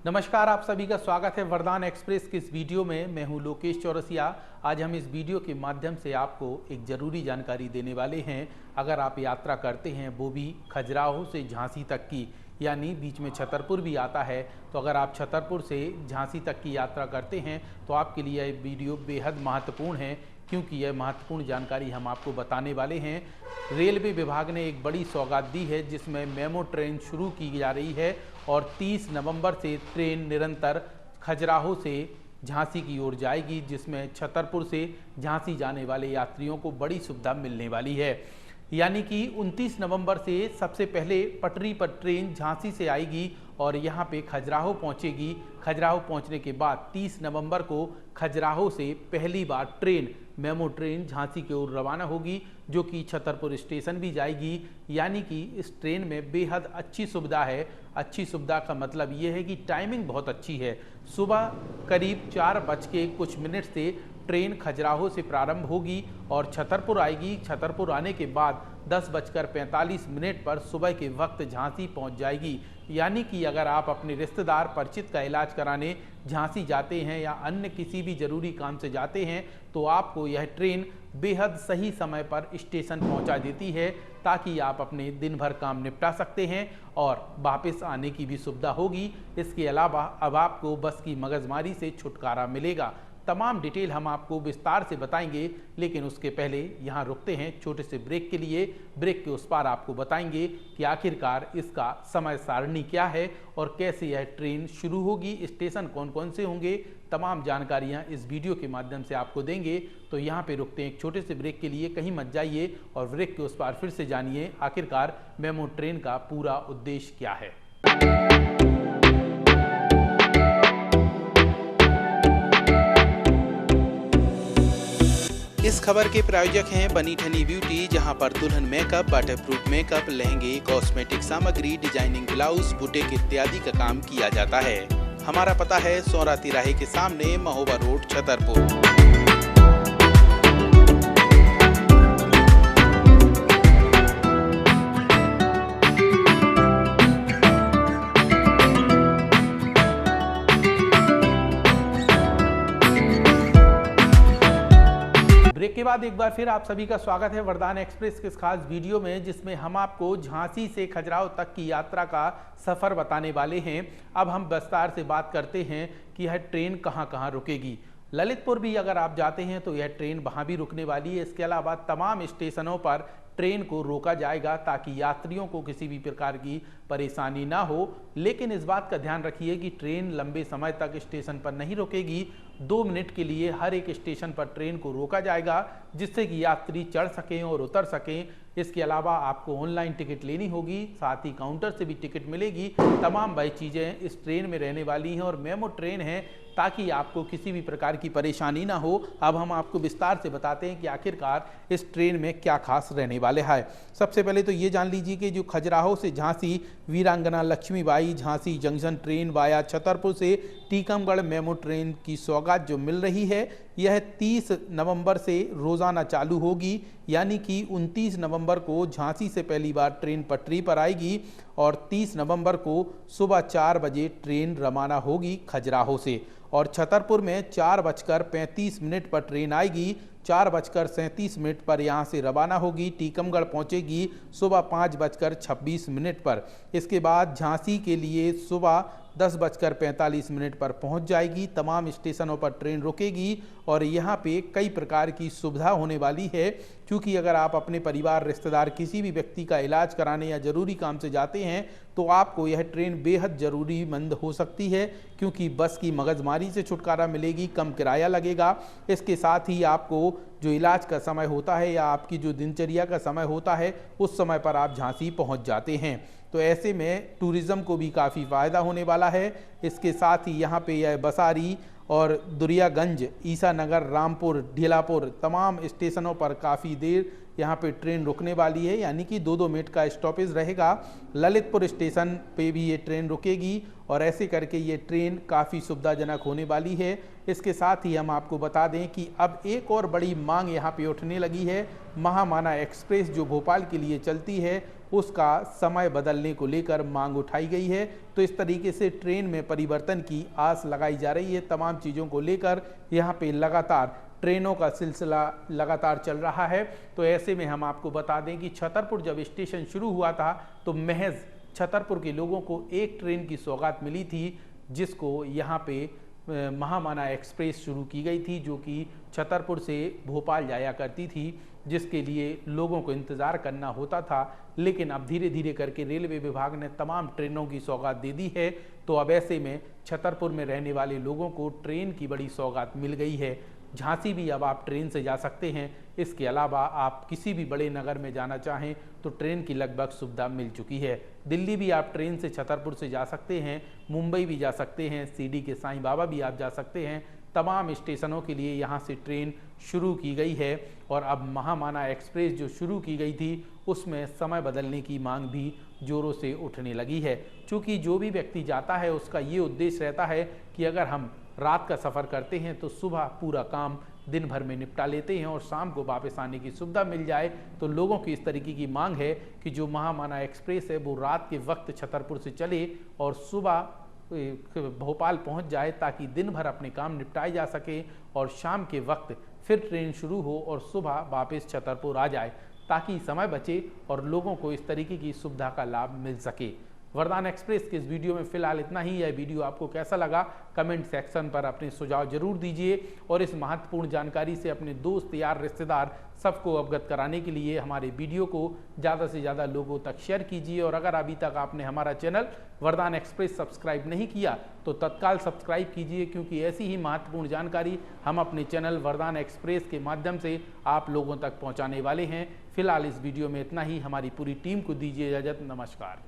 नमस्कार, आप सभी का स्वागत है वरदान एक्सप्रेस की इस वीडियो में। मैं हूं लोकेश चौरसिया। आज हम इस वीडियो के माध्यम से आपको एक ज़रूरी जानकारी देने वाले हैं। अगर आप यात्रा करते हैं वो भी खजुराहो से झांसी तक की, यानी बीच में छतरपुर भी आता है, तो अगर आप छतरपुर से झांसी तक की यात्रा करते हैं तो आपके लिए यह वीडियो बेहद महत्वपूर्ण है, क्योंकि यह महत्वपूर्ण जानकारी हम आपको बताने वाले हैं। रेलवे विभाग ने एक बड़ी सौगात दी है जिसमें मेमो ट्रेन शुरू की जा रही है और 30 नवंबर से ट्रेन निरंतर खजुराहो से झांसी की ओर जाएगी, जिसमें छतरपुर से झांसी जाने वाले यात्रियों को बड़ी सुविधा मिलने वाली है। यानी कि 29 नवंबर से सबसे पहले पटरी पर ट्रेन झांसी से आएगी और यहाँ पे खजुराहो पहुँचेगी। खजुराहो पहुँचने के बाद 30 नवंबर को खजुराहो से पहली बार ट्रेन मेमो ट्रेन झांसी की ओर रवाना होगी, जो कि छतरपुर स्टेशन भी जाएगी। यानी कि इस ट्रेन में बेहद अच्छी सुविधा है। अच्छी सुविधा का मतलब ये है कि टाइमिंग बहुत अच्छी है। सुबह करीब 4:00 से ट्रेन खजुराहो से प्रारंभ होगी और छतरपुर आएगी। छतरपुर आने के बाद 10:45 पर सुबह के वक्त झांसी पहुंच जाएगी। यानी कि अगर आप अपने रिश्तेदार परिचित का इलाज कराने झांसी जाते हैं या अन्य किसी भी ज़रूरी काम से जाते हैं तो आपको यह ट्रेन बेहद सही समय पर स्टेशन पहुंचा देती है, ताकि आप अपने दिन भर काम निपटा सकते हैं और वापस आने की भी सुविधा होगी। इसके अलावा अब आपको बस की मगजमारी से छुटकारा मिलेगा। तमाम डिटेल हम आपको विस्तार से बताएंगे, लेकिन उसके पहले यहाँ रुकते हैं छोटे से ब्रेक के लिए। ब्रेक के उस पार आपको बताएंगे कि आखिरकार इसका समय सारणी क्या है और कैसे यह ट्रेन शुरू होगी, स्टेशन कौन कौन से होंगे। तमाम जानकारियाँ इस वीडियो के माध्यम से आपको देंगे। तो यहाँ पे रुकते हैं एक छोटे से ब्रेक के लिए, कहीं मत जाइए और ब्रेक के उस पार फिर से जानिए आखिरकार मेमो ट्रेन का पूरा उद्देश्य क्या है। इस खबर के प्रायोजक हैं बनी ठनी ब्यूटी, जहां पर दुल्हन मेकअप, वाटरप्रूफ मेकअप, लहंगे, कॉस्मेटिक सामग्री, डिजाइनिंग ब्लाउज, बुटीक इत्यादि का काम किया जाता है। हमारा पता है सौरा तिराहे के सामने, महोबा रोड, छतरपुर। ब्रेक के बाद एक बार फिर आप सभी का स्वागत है वरदान एक्सप्रेस के इस खास वीडियो में, जिसमें हम आपको झांसी से खजुराहो तक की यात्रा का सफ़र बताने वाले हैं। अब हम विस्तार से बात करते हैं कि यह ट्रेन कहाँ कहाँ रुकेगी। ललितपुर भी अगर आप जाते हैं तो यह ट्रेन वहाँ भी रुकने वाली है। इसके अलावा तमाम स्टेशनों पर ट्रेन को रोका जाएगा ताकि यात्रियों को किसी भी प्रकार की परेशानी ना हो। लेकिन इस बात का ध्यान रखिए कि ट्रेन लंबे समय तक स्टेशन पर नहीं रुकेगी। 2 मिनट के लिए हर एक स्टेशन पर ट्रेन को रोका जाएगा, जिससे कि यात्री चढ़ सकें और उतर सकें। इसके अलावा आपको ऑनलाइन टिकट लेनी होगी, साथ ही काउंटर से भी टिकट मिलेगी। तमाम वही चीज़ें इस ट्रेन में रहने वाली हैं और मेमो ट्रेन है ताकि आपको किसी भी प्रकार की परेशानी ना हो। अब हम आपको विस्तार से बताते हैं कि आखिरकार इस ट्रेन में क्या खास रहने वाले है। सबसे पहले तो ये जान लीजिए कि जो खजुराहो से Jhansi Veerangana Lakshmibai Jhansi junction train via Chhatarpur से टीकमगढ़ मेमो ट्रेन की सौगात जो मिल रही है, यह 30 नवंबर से रोज़ाना चालू होगी। यानी कि 29 नवंबर को झांसी से पहली बार ट्रेन पटरी पर आएगी और 30 नवंबर को सुबह 4 बजे ट्रेन रवाना होगी खजुराहो से, और छतरपुर में 4:35 पर ट्रेन आएगी। 4:37 पर यहाँ से रवाना होगी, टीकमगढ़ पहुँचेगी सुबह 5:26 पर। इसके बाद झांसी के लिए सुबह 10:45 पर पहुंच जाएगी। तमाम स्टेशनों पर ट्रेन रुकेगी और यहाँ पे कई प्रकार की सुविधा होने वाली है, क्योंकि अगर आप अपने परिवार, रिश्तेदार, किसी भी व्यक्ति का इलाज कराने या ज़रूरी काम से जाते हैं तो आपको यह ट्रेन बेहद ज़रूरीमंद हो सकती है, क्योंकि बस की मगजमारी से छुटकारा मिलेगी, कम किराया लगेगा। इसके साथ ही आपको जो इलाज का समय होता है या आपकी जो दिनचर्या का समय होता है, उस समय पर आप झांसी पहुँच जाते हैं। तो ऐसे में टूरिज़्म को भी काफ़ी फ़ायदा होने वाला है। इसके साथ ही यहाँ पे यह बसारी और दुरियागंज, ईसानगर, रामपुर, ढीलापुर तमाम स्टेशनों पर काफ़ी देर यहाँ पे ट्रेन रुकने वाली है, यानी कि 2-2 मिनट का स्टॉपेज रहेगा। ललितपुर स्टेशन पे भी ये ट्रेन रुकेगी और ऐसे करके ये ट्रेन काफ़ी सुविधाजनक होने वाली है। इसके साथ ही हम आपको बता दें कि अब एक और बड़ी मांग यहाँ पे उठने लगी है। महामाना एक्सप्रेस जो भोपाल के लिए चलती है उसका समय बदलने को लेकर मांग उठाई गई है। तो इस तरीके से ट्रेन में परिवर्तन की आस लगाई जा रही है। तमाम चीज़ों को लेकर यहाँ पे लगातार ट्रेनों का सिलसिला लगातार चल रहा है। तो ऐसे में हम आपको बता दें कि छतरपुर जब स्टेशन शुरू हुआ था तो महज छतरपुर के लोगों को एक ट्रेन की सौगात मिली थी, जिसको यहाँ पे महामाना एक्सप्रेस शुरू की गई थी, जो कि छतरपुर से भोपाल जाया करती थी, जिसके लिए लोगों को इंतज़ार करना होता था। लेकिन अब धीरे धीरे करके रेलवे विभाग ने तमाम ट्रेनों की सौगात दे दी है। तो अब ऐसे में छतरपुर में रहने वाले लोगों को ट्रेन की बड़ी सौगात मिल गई है। झांसी भी अब आप ट्रेन से जा सकते हैं। इसके अलावा आप किसी भी बड़े नगर में जाना चाहें तो ट्रेन की लगभग सुविधा मिल चुकी है। दिल्ली भी आप ट्रेन से छतरपुर से जा सकते हैं, मुंबई भी जा सकते हैं, शिरडी के साईं बाबा भी आप जा सकते हैं। तमाम स्टेशनों के लिए यहाँ से ट्रेन शुरू की गई है और अब महामाना एक्सप्रेस जो शुरू की गई थी उसमें समय बदलने की मांग भी जोरों से उठने लगी है। क्योंकि जो भी व्यक्ति जाता है उसका ये उद्देश्य रहता है कि अगर हम रात का सफ़र करते हैं तो सुबह पूरा काम दिन भर में निपटा लेते हैं और शाम को वापस आने की सुविधा मिल जाए। तो लोगों की इस तरीके की मांग है कि जो महामाना एक्सप्रेस है वो रात के वक्त छतरपुर से चले और सुबह भोपाल पहुंच जाए, ताकि दिन भर अपने काम निपटाए जा सके और शाम के वक्त फिर ट्रेन शुरू हो और सुबह वापस छतरपुर आ जाए, ताकि समय बचे और लोगों को इस तरीके की सुविधा का लाभ मिल सके। वरदान एक्सप्रेस के इस वीडियो में फिलहाल इतना ही। यह वीडियो आपको कैसा लगा कमेंट सेक्शन पर अपने सुझाव जरूर दीजिए और इस महत्वपूर्ण जानकारी से अपने दोस्त यार रिश्तेदार सबको अवगत कराने के लिए हमारे वीडियो को ज़्यादा से ज़्यादा लोगों तक शेयर कीजिए। और अगर अभी तक आपने हमारा चैनल वरदान एक्सप्रेस सब्सक्राइब नहीं किया तो तत्काल सब्सक्राइब कीजिए, क्योंकि ऐसी ही महत्वपूर्ण जानकारी हम अपने चैनल वरदान एक्सप्रेस के माध्यम से आप लोगों तक पहुँचाने वाले हैं। फिलहाल इस वीडियो में इतना ही। हमारी पूरी टीम को दीजिए इजाज़त। नमस्कार।